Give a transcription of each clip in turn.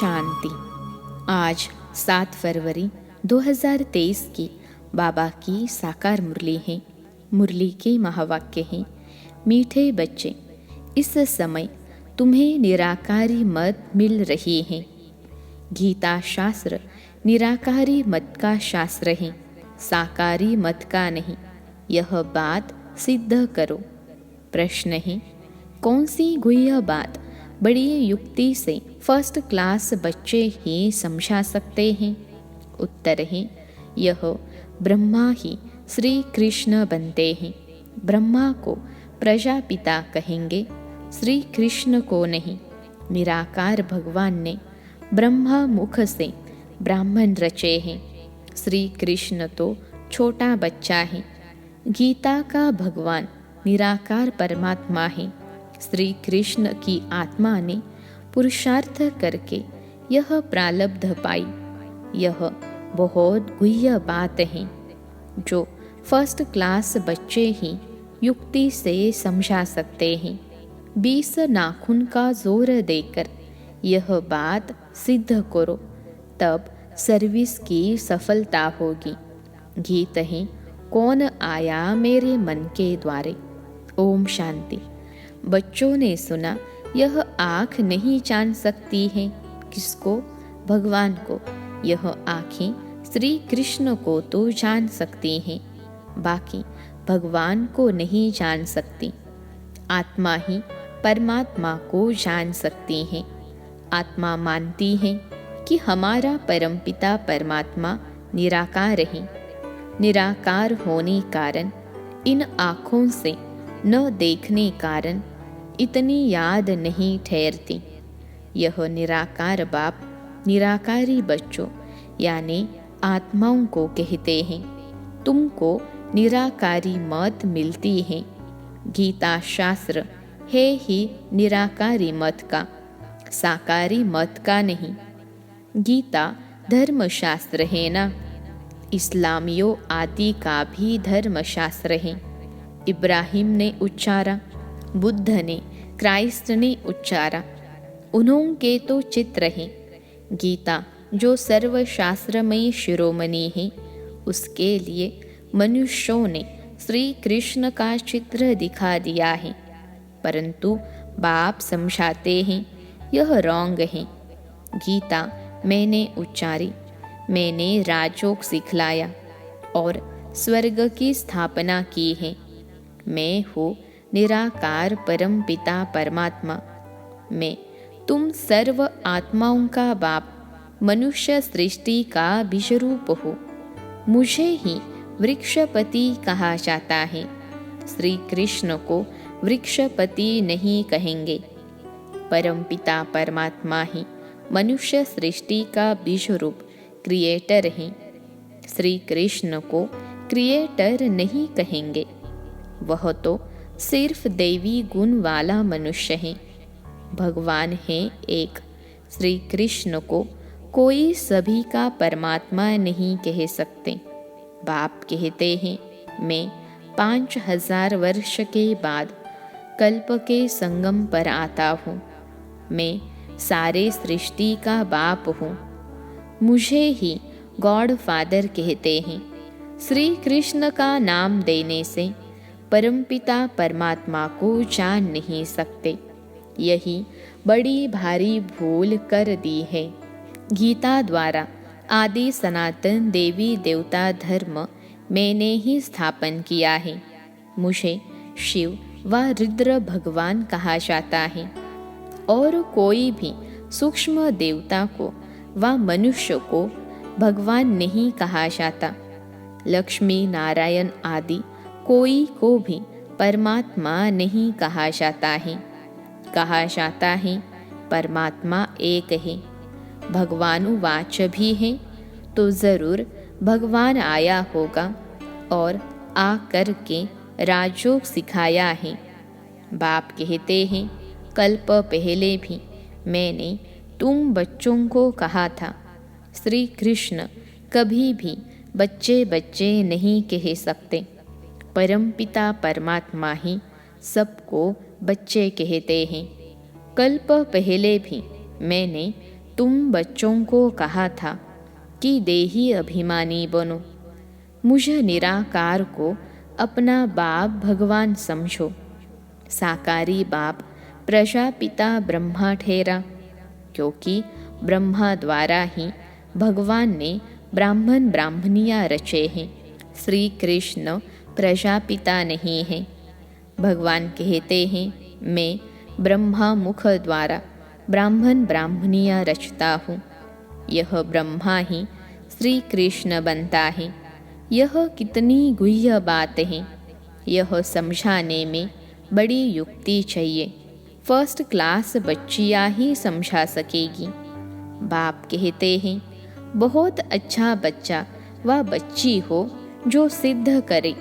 शांति। आज 7 फरवरी 2023 की बाबा की साकार मुरली है। मुरली के महावाक्य हैं, मीठे बच्चे, इस समय तुम्हें निराकारी मत मिल रही है। गीता शास्त्र निराकारी मत का शास्त्र है, साकारी मत का नहीं। यह बात सिद्ध करो। प्रश्न है, कौन सी गुह्य बात बड़ी युक्ति से फर्स्ट क्लास बच्चे ही समझा सकते हैं? उत्तर है, यह ब्रह्मा ही श्री कृष्ण बनते हैं। ब्रह्मा को प्रजापिता कहेंगे, श्री कृष्ण को नहीं। निराकार भगवान ने ब्रह्मा मुख से ब्राह्मण रचे हैं। श्री कृष्ण तो छोटा बच्चा है। गीता का भगवान निराकार परमात्मा है। श्री कृष्ण की आत्मा ने पुरुषार्थ करके यह प्रालब्ध पाई। यह बहुत गुह्य बात है जो फर्स्ट क्लास बच्चे ही युक्ति से समझा सकते हैं। 20 नाखून का जोर देकर यह बात सिद्ध करो, तब सर्विस की सफलता होगी। गीत है, कौन आया मेरे मन के द्वारे। ओम शांति। बच्चों ने सुना, यह आँख नहीं जान सकती है। किसको? भगवान को। यह आँखें श्री कृष्ण को तो जान सकती हैं, बाकी भगवान को नहीं जान सकती। आत्मा ही परमात्मा को जान सकती है। आत्मा मानती है कि हमारा परमपिता परमात्मा निराकार है। निराकार होने कारण इन आँखों से न देखने कारण इतनी याद नहीं ठहरती। यह निराकार बाप निराकारी बच्चों यानी आत्माओं को कहते हैं, तुमको निराकारी मत मिलती है। गीता शास्त्र है ही निराकारी मत का, साकारी मत का नहीं। गीता धर्मशास्त्र है ना। इस्लामियों आदि का भी धर्मशास्त्र है। इब्राहिम ने उच्चारा, बुद्ध ने, क्राइस्ट ने उच्चारा। उन्होंने तो चित्र हैं। गीता जो सर्वशास्त्रमयी शिरोमणि है, उसके लिए मनुष्यों ने श्री कृष्ण का चित्र दिखा दिया है, परंतु बाप समझाते हैं यह रॉन्ग है। गीता मैंने उच्चारी, मैंने राजयोग सिखलाया और स्वर्ग की स्थापना की है। मैं हूँ निराकार परम पिता परमात्मा। मैं तुम सर्व आत्माओं का बाप, मनुष्य सृष्टि का बीजरूप हो। मुझे ही वृक्षपति कहा जाता है। श्री कृष्ण को वृक्षपति नहीं कहेंगे। परमपिता परमात्मा ही मनुष्य सृष्टि का बीजरूप क्रिएटर है। श्री कृष्ण को क्रिएटर नहीं कहेंगे। वह तो सिर्फ दैवी गुण वाला मनुष्य है। भगवान है एक। श्री कृष्ण को कोई सभी का परमात्मा नहीं कह सकते। बाप कहते हैं, मैं 5000 वर्ष के बाद कल्प के संगम पर आता हूँ। मैं सारे सृष्टि का बाप हूँ। मुझे ही गॉड फादर कहते हैं। श्री कृष्ण का नाम देने से परमपिता परमात्मा को जान नहीं सकते। यही बड़ी भारी भूल कर दी है। गीता द्वारा आदि सनातन देवी देवता धर्म मैंने ही स्थापन किया है। मुझे शिव व रुद्र भगवान कहा जाता है और कोई भी सूक्ष्म देवता को व मनुष्य को भगवान नहीं कहा जाता। लक्ष्मी नारायण आदि कोई को भी परमात्मा नहीं कहा जाता है। कहा जाता है परमात्मा एक है। भगवानुवाच भी है तो जरूर भगवान आया होगा और आ कर के राजयोग सिखाया है। बाप कहते हैं, कल्प पहले भी मैंने तुम बच्चों को कहा था। श्री कृष्ण कभी भी बच्चे बच्चे नहीं कह सकते। परमपिता परमात्मा ही सबको बच्चे कहते हैं। कल्प पहले भी मैंने तुम बच्चों को कहा था कि देही अभिमानी बनो, मुझ निराकार को अपना बाप भगवान समझो। साकारी बाप प्रजापिता ब्रह्मा ठहरा, क्योंकि ब्रह्मा द्वारा ही भगवान ने ब्राह्मण ब्राह्मणियाँ रचे हैं। श्री कृष्ण प्रजापिता नहीं हैं। भगवान कहते हैं, मैं ब्रह्मा मुख द्वारा ब्राह्मण ब्राह्मणियाँ रचता हूँ। यह ब्रह्मा ही श्री कृष्ण बनता है। यह कितनी गुह्य बात है। यह समझाने में बड़ी युक्ति चाहिए। फर्स्ट क्लास बच्चियाँ ही समझा सकेगी। बाप कहते हैं, बहुत अच्छा बच्चा व बच्ची हो जो सिद्ध करे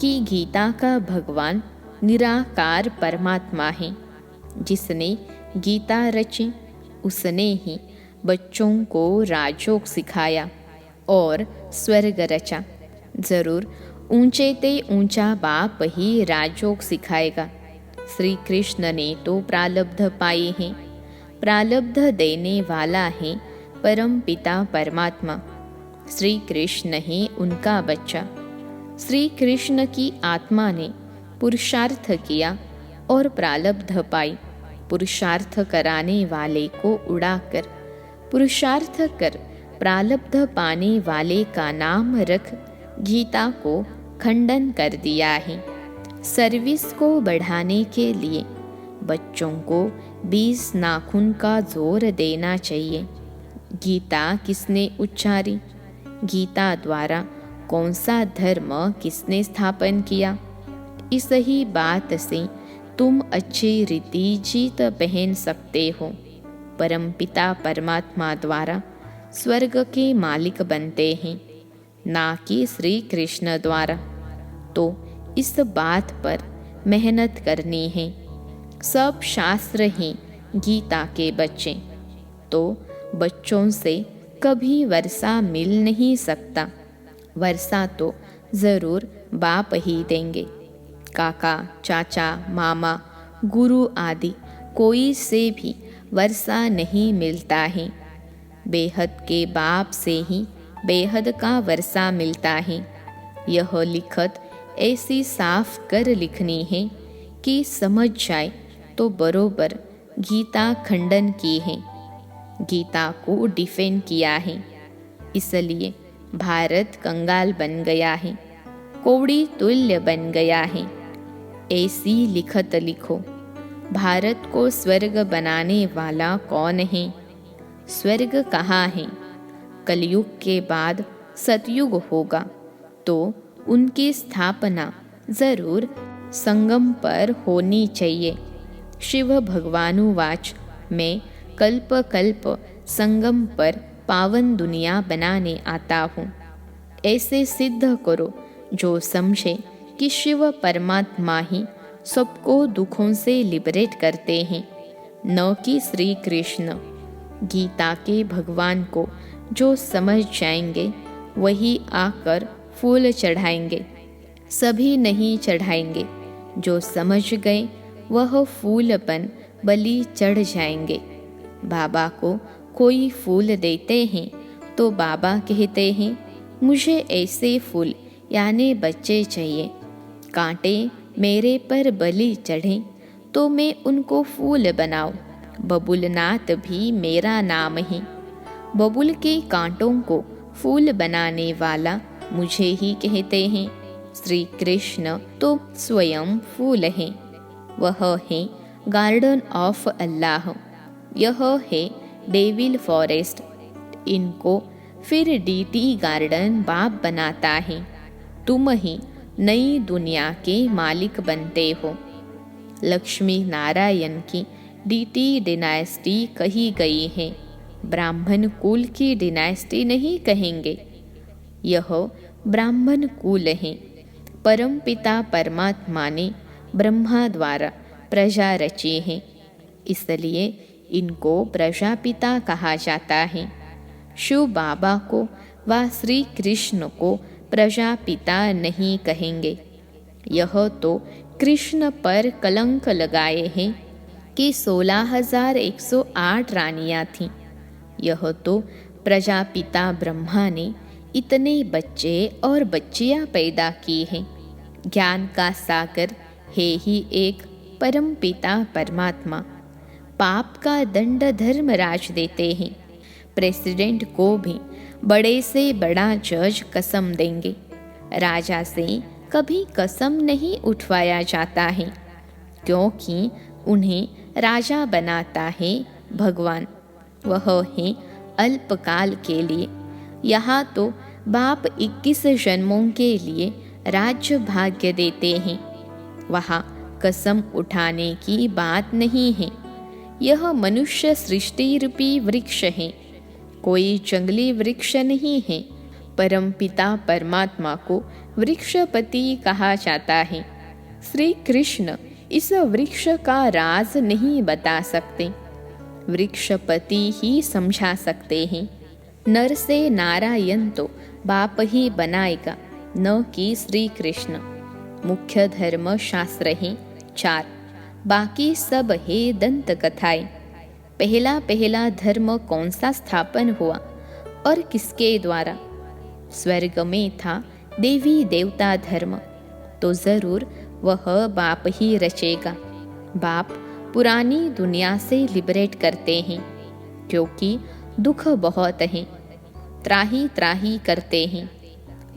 कि गीता का भगवान निराकार परमात्मा है। जिसने गीता रची उसने ही बच्चों को राजयोग सिखाया और स्वर्ग रचा। जरूर ऊंचे ते ऊंचा बाप ही राजयोग सिखाएगा। श्री कृष्ण ने तो प्रालब्ध पाए हैं। प्रालब्ध देने वाला है परम पिता परमात्मा। श्री कृष्ण ही उनका बच्चा। श्री कृष्ण की आत्मा ने पुरुषार्थ किया और प्रालब्ध पाई। पुरुषार्थ कराने वाले को उड़ाकर पुरुषार्थ कर प्रालब्ध पाने वाले का नाम रख गीता को खंडन कर दिया है। सर्विस को बढ़ाने के लिए बच्चों को 20 नाखून का जोर देना चाहिए। गीता किसने उच्चारी? गीता द्वारा कौन सा धर्म किसने स्थापन किया? इस ही बात से तुम अच्छी रीति जीत पहन सकते हो। परमपिता परमात्मा द्वारा स्वर्ग के मालिक बनते हैं, ना कि श्री कृष्ण द्वारा। तो इस बात पर मेहनत करनी है। सब शास्त्र हैं गीता के बच्चे। तो बच्चों से कभी वर्षा मिल नहीं सकता। वर्षा तो ज़रूर बाप ही देंगे। काका, चाचा, मामा, गुरु आदि कोई से भी वर्षा नहीं मिलता है। बेहद के बाप से ही बेहद का वर्षा मिलता है। यह लिखत ऐसी साफ कर लिखनी है कि समझ जाए तो बरोबर गीता खंडन की है। गीता को डिफेंड किया है। इसलिए भारत कंगाल बन गया है, कौड़ी तुल्य बन गया है। ऐसी लिखत लिखो। भारत को स्वर्ग बनाने वाला कौन है? स्वर्ग कहाँ है? कलयुग के बाद सतयुग होगा तो उनकी स्थापना जरूर संगम पर होनी चाहिए। शिव भगवानुवाच, मैं कल्प कल्प संगम पर पावन दुनिया बनाने आता हूँ। ऐसे सिद्ध करो जो समझे कि शिव परमात्मा ही सबको दुखों से लिबरेट करते हैं, न कि श्री कृष्ण। गीता के भगवान को जो समझ जाएंगे वही आकर फूल चढ़ाएंगे। सभी नहीं चढ़ाएंगे। जो समझ गए वह फूलपन बलि चढ़ जाएंगे। बाबा को कोई फूल देते हैं तो बाबा कहते हैं, मुझे ऐसे फूल यानी बच्चे चाहिए। कांटे मेरे पर बलि चढ़ें तो मैं उनको फूल बनाऊं। बबुलनाथ भी मेरा नाम है। बबुल के कांटों को फूल बनाने वाला मुझे ही कहते हैं। श्री कृष्ण तो स्वयं फूल हैं। वह है गार्डन ऑफ अल्लाह। यह है डेविल फॉरेस्ट। इनको फिर डीटी गार्डन बाप बनाता है। तुम ही नई दुनिया के मालिक बनते हो। लक्ष्मी नारायण की डीटी डिनाइस्टी कही गई है। ब्राह्मण कुल की डिनाइस्टी नहीं कहेंगे। यह ब्राह्मण कुल है। परमपिता परमात्मा ने ब्रह्मा द्वारा प्रजा रची है, इसलिए इनको प्रजापिता कहा जाता है। शिव बाबा को व श्री कृष्ण को प्रजापिता नहीं कहेंगे। यह तो कृष्ण पर कलंक लगाए हैं कि 16,108 रानियां थीं। यह तो प्रजापिता ब्रह्मा ने इतने बच्चे और बच्चियां पैदा की हैं। ज्ञान का सागर है ही एक परम पिता परमात्मा। पाप का दंड धर्मराज देते हैं। प्रेसिडेंट को भी बड़े से बड़ा जज कसम देंगे। राजा से कभी कसम नहीं उठवाया जाता है, क्योंकि उन्हें राजा बनाता है भगवान। वह है अल्पकाल के लिए। यहाँ तो बाप 21 जन्मों के लिए राज्य भाग्य देते हैं। वहाँ कसम उठाने की बात नहीं है। यह मनुष्य सृष्टि रूपी वृक्ष है, कोई जंगली वृक्ष नहीं है। परमपिता परमात्मा को वृक्षपति कहा जाता है। श्री कृष्ण इस वृक्ष का राज नहीं बता सकते, वृक्षपति ही समझा सकते हैं। नर से नारायण तो बाप ही बनाएगा, न कि श्री कृष्ण। मुख्य धर्म शास्त्र है 4, बाकी सब है दंत कथाएं। पहला पहला धर्म कौन सा स्थापन हुआ और किसके द्वारा? स्वर्ग में था देवी देवता धर्म, तो जरूर वह बाप ही रचेगा। बाप पुरानी दुनिया से लिबरेट करते हैं, क्योंकि दुख बहुत है, त्राही त्राही करते हैं।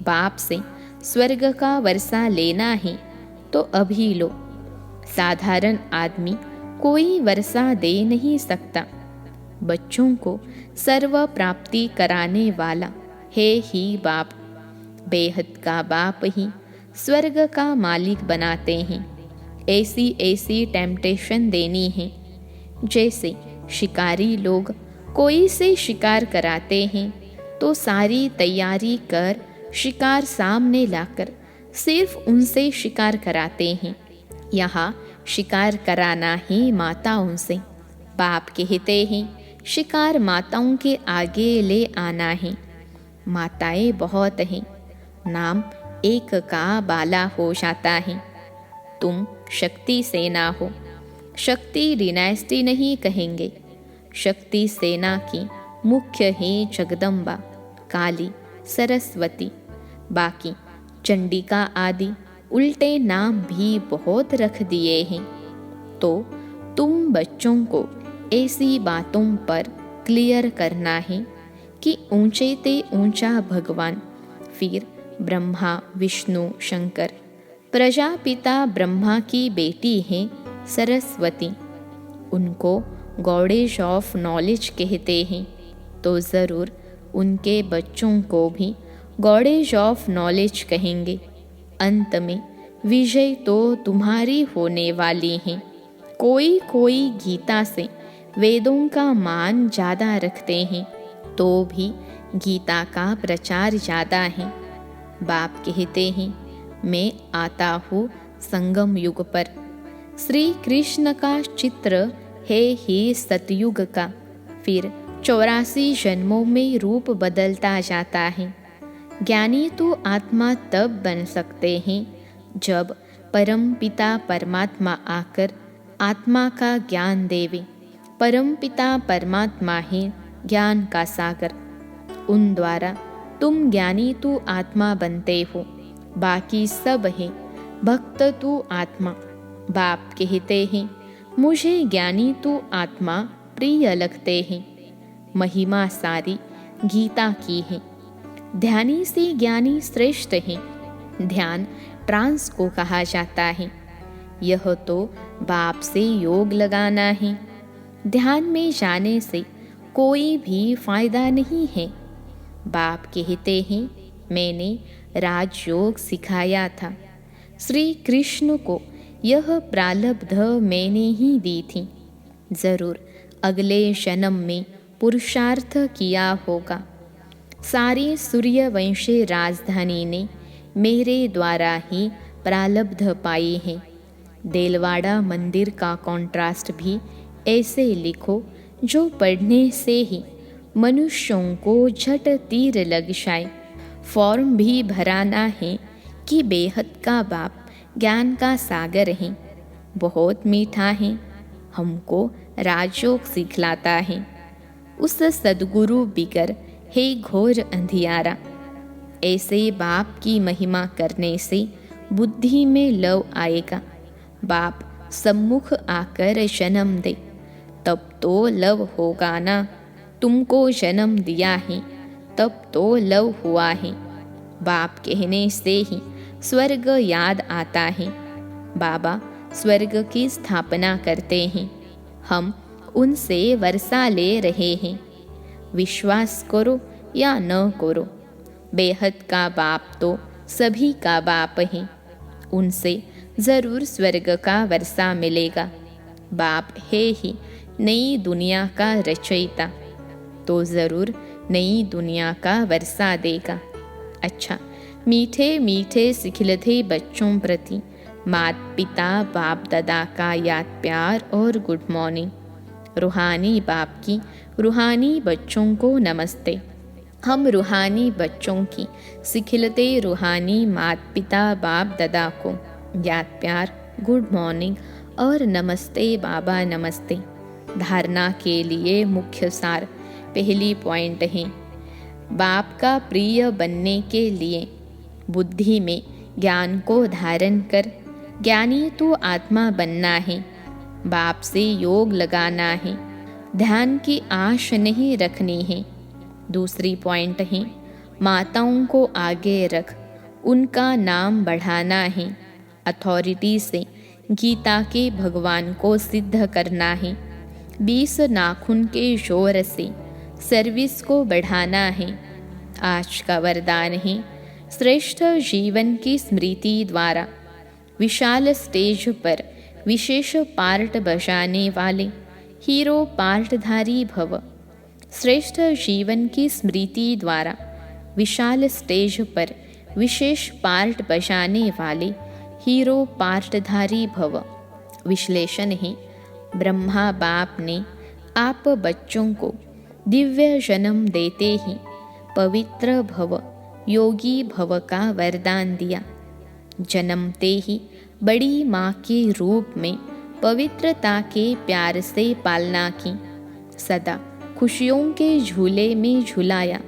बाप से स्वर्ग का वर्षा लेना है तो अभी लो। साधारण आदमी कोई वर्षा दे नहीं सकता। बच्चों को सर्व प्राप्ति कराने वाला है ही बाप। बेहद का बाप ही स्वर्ग का मालिक बनाते हैं। ऐसी ऐसी टेम्पटेशन देनी है, जैसे शिकारी लोग कोई से शिकार कराते हैं तो सारी तैयारी कर शिकार सामने लाकर सिर्फ उनसे शिकार कराते हैं। यहाँ शिकार कराना है माताओं से। बाप कहते हैं शिकार माताओं के आगे ले आना है। माताएं बहुत हैं, नाम एक का बाला हो जाता है। तुम शक्ति सेना हो। शक्ति डिनास्टी नहीं कहेंगे। शक्ति सेना की मुख्य है जगदम्बा, काली, सरस्वती। बाकी चंडिका आदि उल्टे नाम भी बहुत रख दिए हैं। तो तुम बच्चों को ऐसी बातों पर क्लियर करना है कि ऊंचे ते ऊंचा भगवान, फिर ब्रह्मा विष्णु शंकर। प्रजापिता ब्रह्मा की बेटी है सरस्वती। उनको गॉडेस ऑफ नॉलेज कहते हैं, तो ज़रूर उनके बच्चों को भी गॉडेस ऑफ नॉलेज कहेंगे। अंत में विजय तो तुम्हारी होने वाली है। कोई कोई गीता से वेदों का मान ज़्यादा रखते हैं, तो भी गीता का प्रचार ज़्यादा है। बाप कहते हैं मैं आता हूँ संगम युग पर। श्री कृष्ण का चित्र है ही सतयुग का। फिर 84 जन्मों में रूप बदलता जाता है। ज्ञानी तो आत्मा तब बन सकते हैं जब परम पिता परमात्मा आकर आत्मा का ज्ञान देवे। परम पिता परमात्मा है ज्ञान का सागर। उन द्वारा तुम ज्ञानी तू आत्मा बनते हो। बाकी सब है भक्त तू आत्मा। बाप कहते हैं मुझे ज्ञानी तू आत्मा प्रिय लगते हैं। महिमा सारी गीता की है। ध्यानी से ज्ञानी श्रेष्ठ है। ध्यान ट्रांस को कहा जाता है। यह तो बाप से योग लगाना है। ध्यान में जाने से कोई भी फायदा नहीं है। बाप कहते हैं मैंने राजयोग सिखाया था। श्री कृष्ण को यह प्रारब्ध मैंने ही दी थी। जरूर अगले जन्म में पुरुषार्थ किया होगा। सारी सूर्यवंशी राजधानी ने मेरे द्वारा ही प्रारब्ध पाई है। देलवाड़ा मंदिर का कॉन्ट्रास्ट भी ऐसे लिखो जो पढ़ने से ही मनुष्यों को झट तीर लग जाए। फॉर्म भी भराना है कि बेहद का बाप ज्ञान का सागर है, बहुत मीठा है, हमको राजयोग सिखलाता है। उस सद्गुरु बिगर है घोर अंधियारा। ऐसे बाप की महिमा करने से बुद्धि में लव आएगा। बाप सम्मुख आकर जन्म दे तब तो लव होगा ना। तुमको जन्म दिया है तब तो लव हुआ है। बाप कहने से ही स्वर्ग याद आता है। बाबा स्वर्ग की स्थापना करते हैं, हम उनसे वर्षा ले रहे हैं। विश्वास करो या न करो, बेहद का बाप तो सभी का बाप है। उनसे ज़रूर स्वर्ग का वर्षा मिलेगा। बाप है ही नई दुनिया का रचयिता, तो ज़रूर नई दुनिया का वर्षा देगा। अच्छा, मीठे मीठे सिखिलते बच्चों प्रति मात पिता बाप दादा का याद प्यार और गुड मॉर्निंग। रूहानी बाप की रूहानी बच्चों को नमस्ते। हम रूहानी बच्चों की सिखिलते रूहानी मात पिता बाप दादा को याद प्यार, गुड मॉर्निंग और नमस्ते बाबा नमस्ते। धारणा के लिए मुख्य सार पहली पॉइंट है, बाप का प्रिय बनने के लिए बुद्धि में ज्ञान को धारण कर ज्ञानी तो आत्मा बनना है। बाप से योग लगाना है, ध्यान की आश नहीं रखनी है। दूसरी पॉइंट है, माताओं को आगे रख उनका नाम बढ़ाना है। अथॉरिटी से गीता के भगवान को सिद्ध करना है। 20 नाखून के जोर से सर्विस को बढ़ाना है। आज का वरदान है, श्रेष्ठ जीवन की स्मृति द्वारा विशाल स्टेज पर विशेष पार्ट बजाने वाले हीरो पार्टधारी भव। श्रेष्ठ जीवन की स्मृति द्वारा विशाल स्टेज पर विशेष पार्ट बजाने वाले हीरो पार्टधारी भव। विश्लेषण है, ब्रह्मा बाप ने आप बच्चों को दिव्य जन्म देते ही पवित्र भव, योगी भव का वरदान दिया। जन्मते ही बड़ी माँ के रूप में पवित्रता के प्यार से पालना की, सदा खुशियों के झूले में झुलाया।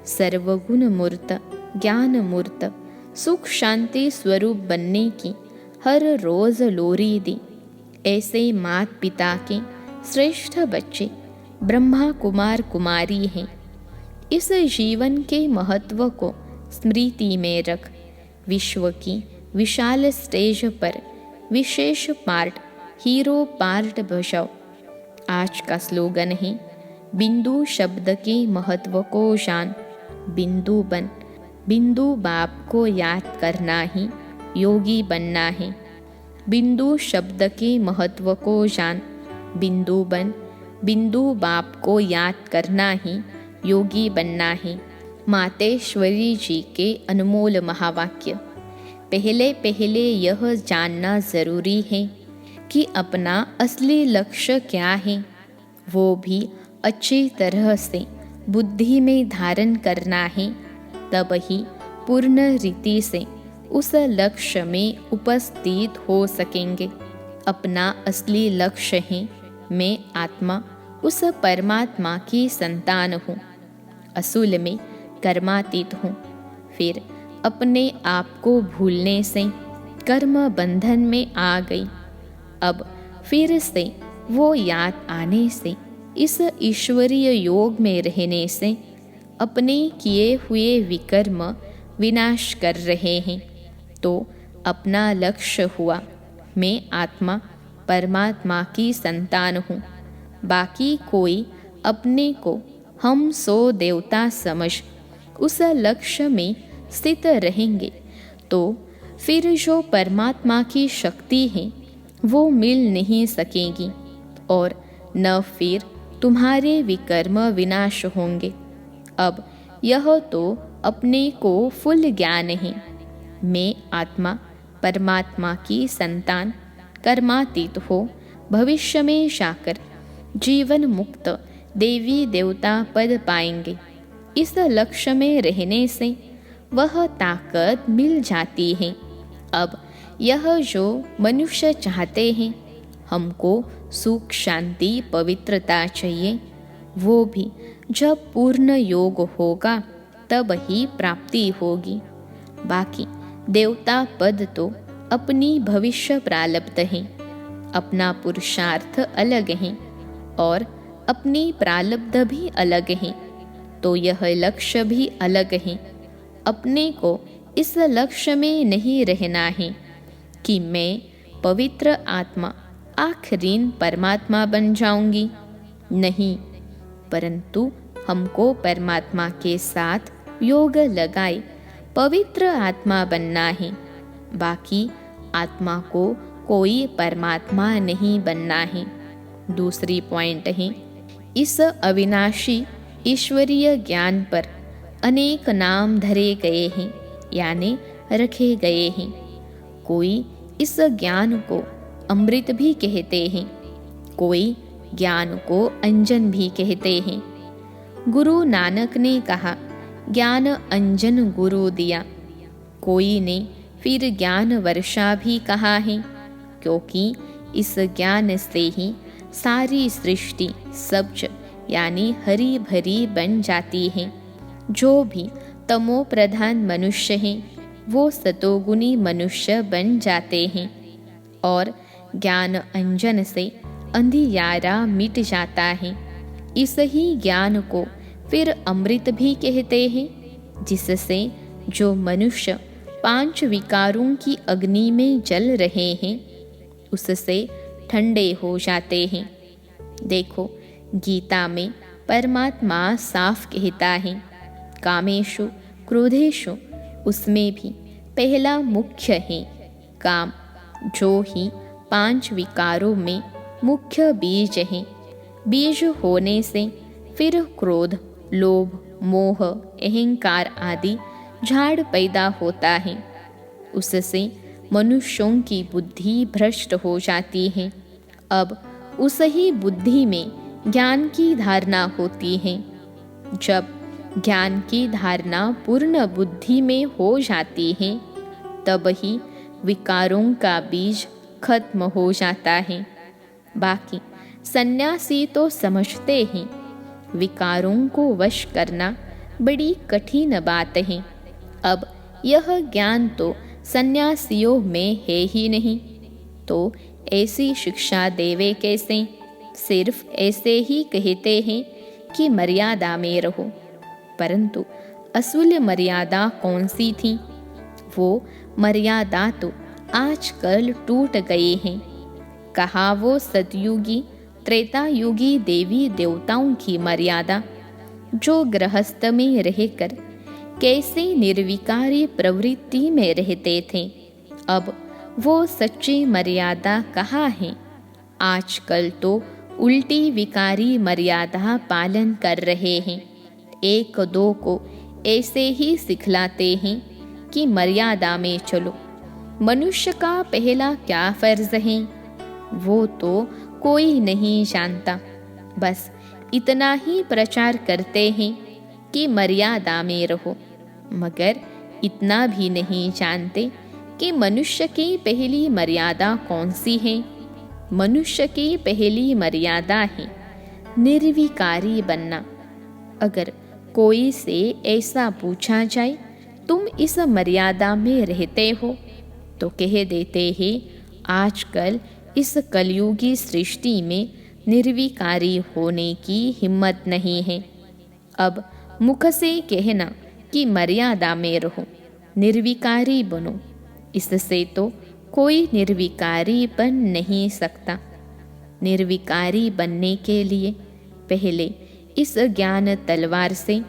सर्वगुण मूर्त, ज्ञान मूर्त, सुख शांति स्वरूप बनने की हर रोज लोरी दी। ऐसे मात पिता के श्रेष्ठ बच्चे ब्रह्मा कुमार कुमारी हैं। इस जीवन के महत्व को स्मृति में रख विश्व की विशाल स्टेज पर विशेष पार्ट हीरो पार्ट बजाओ। आज का स्लोगन है, बिंदु शब्द के महत्व को जान, बिंदु बन। बिंदु बाप को याद करना ही योगी बनना है। बिंदु शब्द के महत्व को जान, बिंदु बन। बिंदु बाप को याद करना ही योगी बनना है। मातेश्वरी जी के अनमोल महावाक्य। पहले पहले यह जानना ज़रूरी है कि अपना असली लक्ष्य क्या है, वो भी अच्छी तरह से बुद्धि में धारण करना है। तब ही पूर्ण रीति से उस लक्ष्य में उपस्थित हो सकेंगे। अपना असली लक्ष्य है, मैं आत्मा उस परमात्मा की संतान हूँ, असूल में कर्मातीत हूँ। फिर अपने आप को भूलने से कर्म बंधन में आ गई। अब फिर से वो याद आने से, इस ईश्वरीय योग में रहने से अपने किए हुए विकर्म विनाश कर रहे हैं। तो अपना लक्ष्य हुआ, मैं आत्मा परमात्मा की संतान हूँ। बाकी कोई अपने को हम सो देवता समझ उस लक्ष्य में स्थित रहेंगे तो फिर जो परमात्मा की शक्ति है वो मिल नहीं सकेगी और न फिर तुम्हारे विकर्म विनाश होंगे। अब यह तो अपने को फुल ज्ञान है, मैं आत्मा परमात्मा की संतान कर्मातीत हो भविष्य में जाकर जीवन मुक्त देवी देवता पद पाएंगे। इस लक्ष्य में रहने से वह ताकत मिल जाती है। अब यह जो मनुष्य चाहते हैं, हमको सुख शांति पवित्रता चाहिए, वो भी जब पूर्ण योग होगा तब ही प्राप्ति होगी। बाकी देवता पद तो अपनी भविष्य प्रारब्ध है, अपना पुरुषार्थ अलग है और अपनी प्रारब्ध भी अलग है, तो यह लक्ष्य भी अलग है। अपने को इस लक्ष्य में नहीं रहना है कि मैं पवित्र आत्मा आखिरीन परमात्मा बन जाऊंगी, नहीं, परंतु हमको परमात्मा के साथ योग लगाए पवित्र आत्मा बनना है। बाकी आत्मा को कोई परमात्मा नहीं बनना है। दूसरी पॉइंट है, इस अविनाशी ईश्वरीय ज्ञान पर अनेक नाम धरे गए हैं, यानी रखे गए हैं। कोई इस ज्ञान को अमृत भी कहते हैं, कोई ज्ञान को अंजन भी कहते हैं। गुरु नानक ने कहा, ज्ञान अंजन गुरु दिया। कोई ने फिर ज्ञान वर्षा भी कहा है, क्योंकि इस ज्ञान से ही सारी सृष्टि सब्ज यानी हरी भरी बन जाती है। जो भी तमो प्रधान मनुष्य हैं वो सतोगुणी मनुष्य बन जाते हैं और ज्ञान अंजन से अंधियारा मिट जाता है। इस ही ज्ञान को फिर अमृत भी कहते हैं, जिससे जो मनुष्य 5 विकारों की अग्नि में जल रहे हैं उससे ठंडे हो जाते हैं। देखो, गीता में परमात्मा साफ कहता है, कामेषु क्रोधेषु, उसमें भी पहला मुख्य है काम, जो ही 5 विकारों में मुख्य बीज है। बीज होने से फिर क्रोध, लोभ, मोह, अहंकार आदि झाड़ पैदा होता है। उससे मनुष्यों की बुद्धि भ्रष्ट हो जाती है। अब उस ही बुद्धि में ज्ञान की धारणा होती है। जब ज्ञान की धारणा पूर्ण बुद्धि में हो जाती है तब ही विकारों का बीज खत्म हो जाता है। बाकी सन्यासी तो समझते हैं विकारों को वश करना बड़ी कठिन बात है। अब यह ज्ञान तो सन्यासियों में है ही नहीं, तो ऐसी शिक्षा देवे कैसे? सिर्फ ऐसे ही कहते हैं कि मर्यादा में रहो, परंतु असूल मर्यादा कौन सी थी? वो मर्यादा तो आजकल टूट गई हैं। कहा वो सतयुगी त्रेतायुगी देवी देवताओं की मर्यादा, जो गृहस्थ में रहकर कैसे निर्विकारी प्रवृत्ति में रहते थे, अब वो सच्ची मर्यादा कहाँ है? आजकल तो उल्टी विकारी मर्यादा पालन कर रहे हैं। 1-2 को ऐसे ही सिखलाते हैं कि मर्यादा में चलो। मनुष्य का पहला क्या फर्ज है वो तो कोई नहीं जानता। बस इतना ही प्रचार करते हैं कि मर्यादा में रहो, मगर इतना भी नहीं जानते कि मनुष्य की पहली मर्यादा कौन सी है। मनुष्य की पहली मर्यादा है निर्विकारी बनना। अगर कोई से ऐसा पूछा जाए, तुम इस मर्यादा में रहते हो, तो कह देते हैं आजकल इस कलयुगी सृष्टि में निर्विकारी होने की हिम्मत नहीं है। अब मुख से कहना कि मर्यादा में रहो, निर्विकारी बनो, इससे तो कोई निर्विकारी बन नहीं सकता। निर्विकारी बनने के लिए पहले इस ज्ञान तलवार से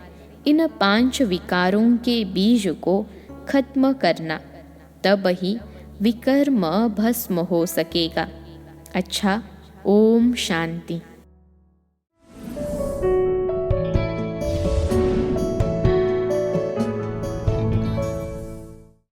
इन 5 विकारों के बीज को खत्म करना, तब ही विकर्म भस्म हो सकेगा। अच्छा, ओम शांति।